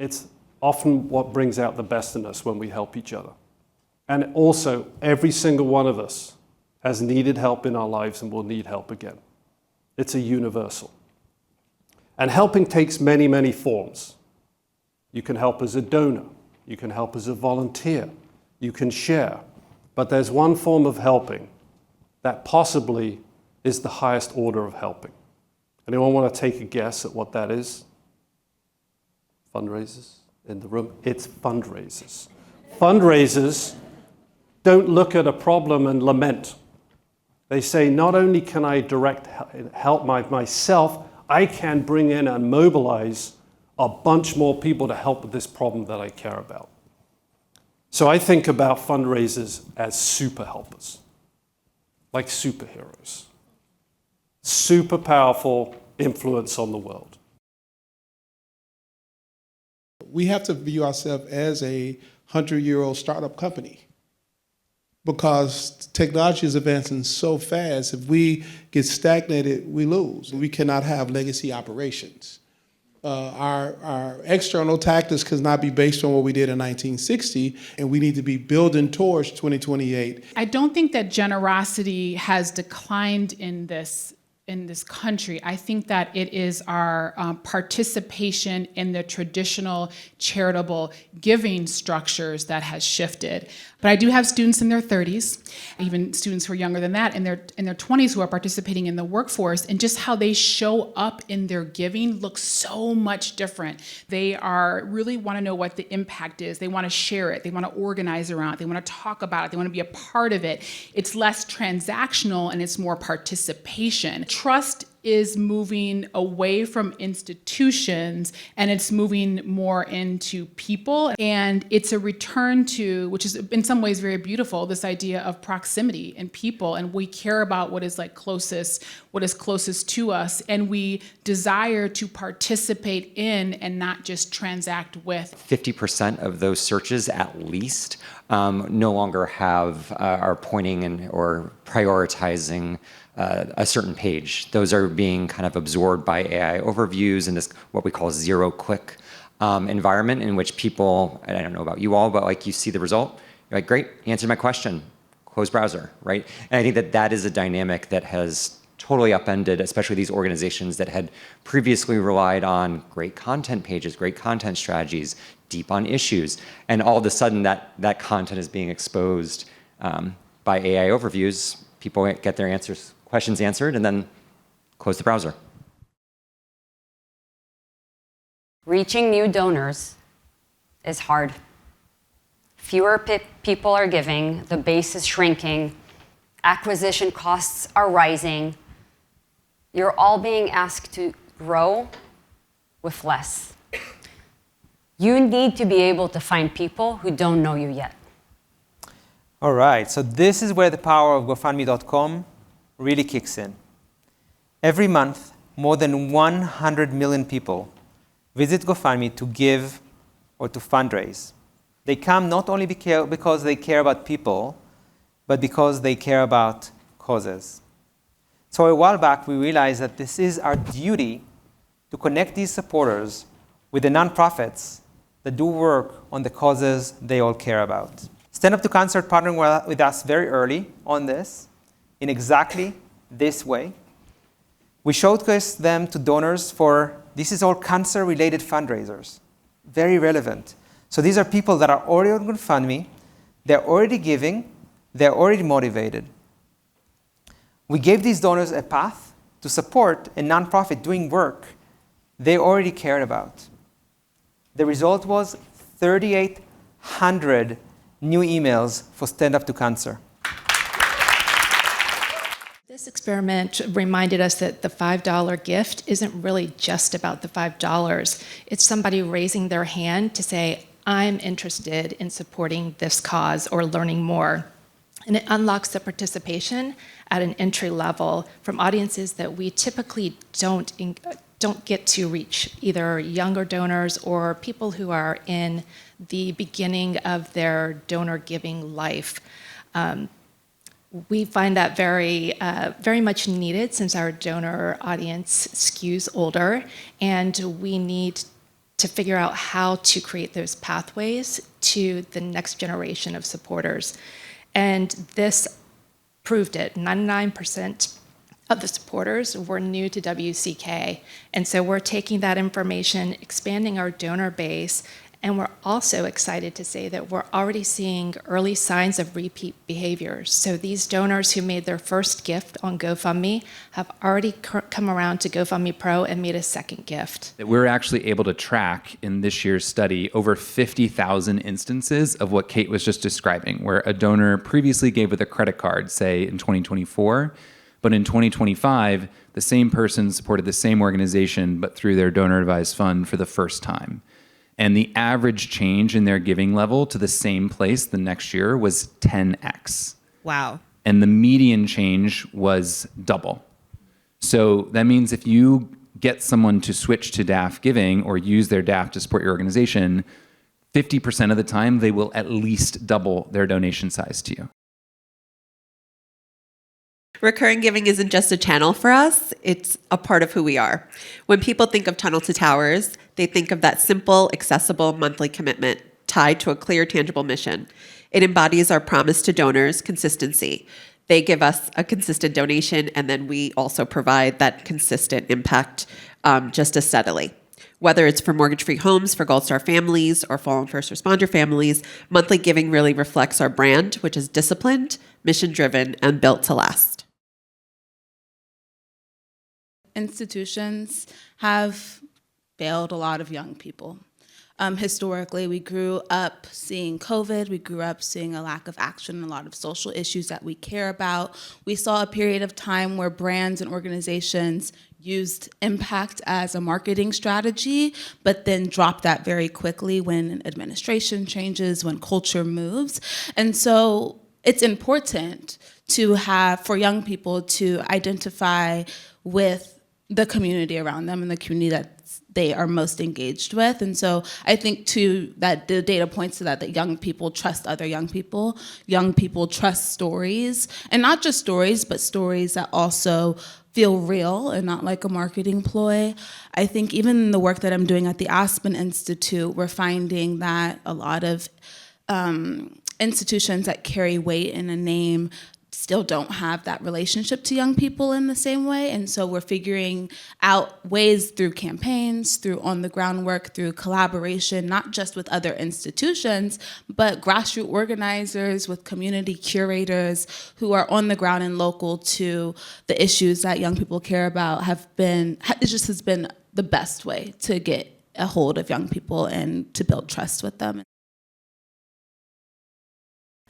It's often what brings out the best in us when we help each other. And also, every single one of us has needed help in our lives and will need help again. It's a universal. And helping takes many, many forms. You can help as a donor. You can help as a volunteer. You can share. But there's one form of helping that possibly is the highest order of helping. Anyone want to take a guess at what that is? Fundraisers in the room? It's fundraisers. Fundraisers don't look at a problem and lament. They say, not only can I direct help myself, I can bring in and mobilize a bunch more people to help with this problem that I care about. So I think about fundraisers as super helpers, like superheroes. Super powerful influence on the world. We have to view ourselves as a 100-year-old startup company because technology is advancing so fast. If we get stagnated, we lose. We cannot have legacy operations. Our external tactics cannot be based on what we did in 1960, and we need to be building towards 2028. I don't think that generosity has declined in this country. I think that it is our participation in the traditional charitable giving structures that has shifted. But I do have students in their 30s, even students who are younger than that, in their 20s who are participating in the workforce, and just how they show up in their giving looks so much different. They really want to know what the impact is. They want to share it. They want to organize around it. They want to talk about it. They want to be a part of it. It's less transactional and it's more participation. Trust is moving away from institutions and it's moving more into people. And it's a return to, which is in some ways very beautiful, this idea of proximity and people. And we care about what is closest to us. And we desire to participate in and not just transact with. 50% of those searches at least no longer are pointing or prioritizing a certain page. Those are being kind of absorbed by AI overviews in this what we call zero-click environment in which people, I don't know about you all, but you see the result, you're like, great, you answered my question, close browser, right? And I think that is a dynamic that has totally upended, especially these organizations that had previously relied on great content pages, great content strategies, deep on issues, and all of a sudden that content is being exposed by AI overviews. People get their questions answered, and then close the browser. Reaching new donors is hard. Fewer people are giving, the base is shrinking, acquisition costs are rising. You're all being asked to grow with less. You need to be able to find people who don't know you yet. All right, so this is where the power of GoFundMe.com really kicks in. Every month, more than 100 million people visit GoFundMe to give or to fundraise. They come not only because they care about people, but because they care about causes. So a while back, we realized that this is our duty to connect these supporters with the nonprofits that do work on the causes they all care about. Stand Up to Cancer partnered with us very early on this in exactly this way. We showcased them to donors this is all cancer-related fundraisers, very relevant. So these are people that are already on GoFundMe, they're already giving, they're already motivated. We gave these donors a path to support a nonprofit doing work they already cared about. The result was 3,800 new emails for Stand Up to Cancer. This experiment reminded us that the $5 gift isn't really just about the $5. It's somebody raising their hand to say, I'm interested in supporting this cause or learning more. And it unlocks the participation at an entry level from audiences that we typically don't get to reach, either younger donors or people who are in the beginning of their donor giving life. We find that very much needed since our donor audience skews older, and we need to figure out how to create those pathways to the next generation of supporters. And this proved it. 99% of the supporters were new to WCK. And so we're taking that information, expanding our donor base, and we're also excited to say that we're already seeing early signs of repeat behaviors. So these donors who made their first gift on GoFundMe have already come around to GoFundMe Pro and made a second gift. That we're actually able to track in this year's study over 50,000 instances of what Kate was just describing, where a donor previously gave with a credit card, say in 2024, but in 2025, the same person supported the same organization, but through their donor advised fund for the first time. And the average change in their giving level to the same place the next year was 10x. Wow. And the median change was double. So that means if you get someone to switch to DAF giving or use their DAF to support your organization, 50% of the time they will at least double their donation size to you. Recurring giving isn't just a channel for us, it's a part of who we are. When people think of Tunnel to Towers, they think of that simple, accessible monthly commitment tied to a clear, tangible mission. It embodies our promise to donors, consistency. They give us a consistent donation, and then we also provide that consistent impact just as steadily. Whether it's for mortgage-free homes, for Gold Star families, or fallen first responder families, monthly giving really reflects our brand, which is disciplined, mission-driven, and built to last. Institutions have failed a lot of young people. Historically, we grew up seeing COVID, we grew up seeing a lack of action in a lot of social issues that we care about. We saw a period of time where brands and organizations used impact as a marketing strategy, but then dropped that very quickly when administration changes, when culture moves. And so it's important to have, for young people to identify with the community around them and the community that they are most engaged with. And so I think too that the data points to that young people trust other young people trust stories, and not just stories, but stories that also feel real and not like a marketing ploy. I think even in the work that I'm doing at the Aspen Institute, we're finding that a lot of institutions that carry weight in a name still don't have that relationship to young people in the same way. And so we're figuring out ways through campaigns, through on-the-ground work, through collaboration, not just with other institutions, but grassroots organizers, with community curators who are on the ground and local to the issues that young people care about. It just has been the best way to get a hold of young people and to build trust with them.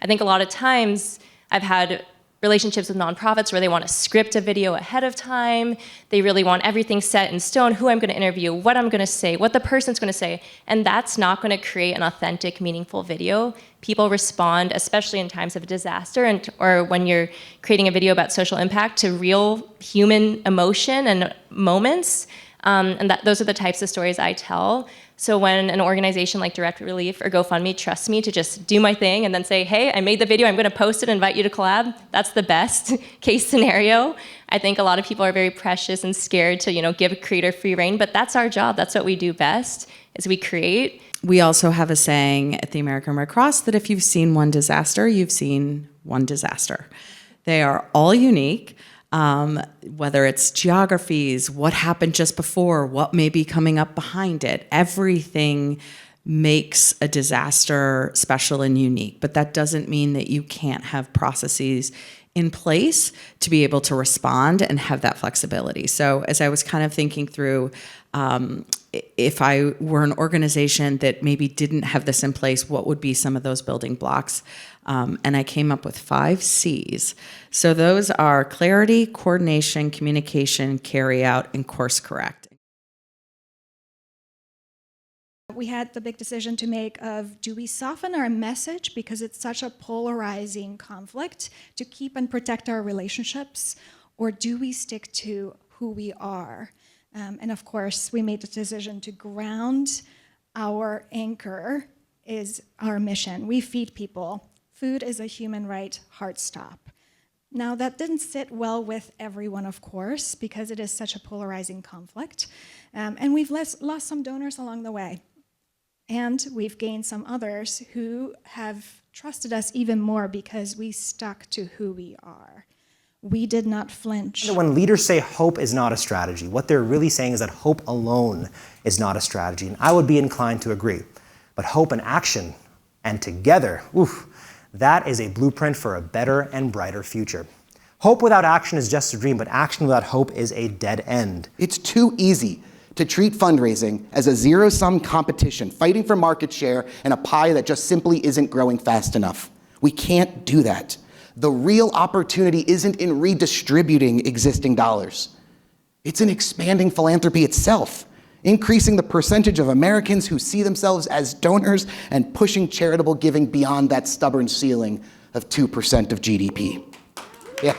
I think a lot of times I've had relationships with nonprofits where they want to script a video ahead of time. They really want everything set in stone, who I'm going to interview, what I'm going to say, what the person's going to say. And that's not going to create an authentic, meaningful video. People respond, especially in times of disaster or when you're creating a video about social impact, to real human emotion and moments. And those are the types of stories I tell. So when an organization like Direct Relief or GoFundMe trusts me to just do my thing and then say, hey, I made the video, I'm going to post it, invite you to collab, that's the best case scenario. I think a lot of people are very precious and scared to, give a creator free reign, but that's our job. That's what we do best, is we create. We also have a saying at the American Red Cross that if you've seen one disaster, you've seen one disaster. They are all unique. Whether it's geographies, what happened just before, what may be coming up behind it, everything makes a disaster special and unique. But that doesn't mean that you can't have processes in place to be able to respond and have that flexibility. So as I was kind of thinking through, if I were an organization that maybe didn't have this in place, what would be some of those building blocks? And I came up with 5 C's. So those are clarity, coordination, communication, carry out, and course correct. We had the big decision to make of, do we soften our message because it's such a polarizing conflict to keep and protect our relationships, or do we stick to who we are? And of course, we made the decision to ground our anchor is our mission. We feed people. Food is a human right, heart stop. Now, that didn't sit well with everyone, of course, because it is such a polarizing conflict. And we've lost some donors along the way. And we've gained some others who have trusted us even more because we stuck to who we are. We did not flinch. When leaders say hope is not a strategy, what they're really saying is that hope alone is not a strategy. And I would be inclined to agree. But hope and action, and together, oof, that is a blueprint for a better and brighter future. Hope without action is just a dream, but action without hope is a dead end. It's too easy to treat fundraising as a zero-sum competition, fighting for market share in a pie that just simply isn't growing fast enough. We can't do that. The real opportunity isn't in redistributing existing dollars. It's in expanding philanthropy itself, increasing the percentage of Americans who see themselves as donors and pushing charitable giving beyond that stubborn ceiling of 2% of GDP. Yeah.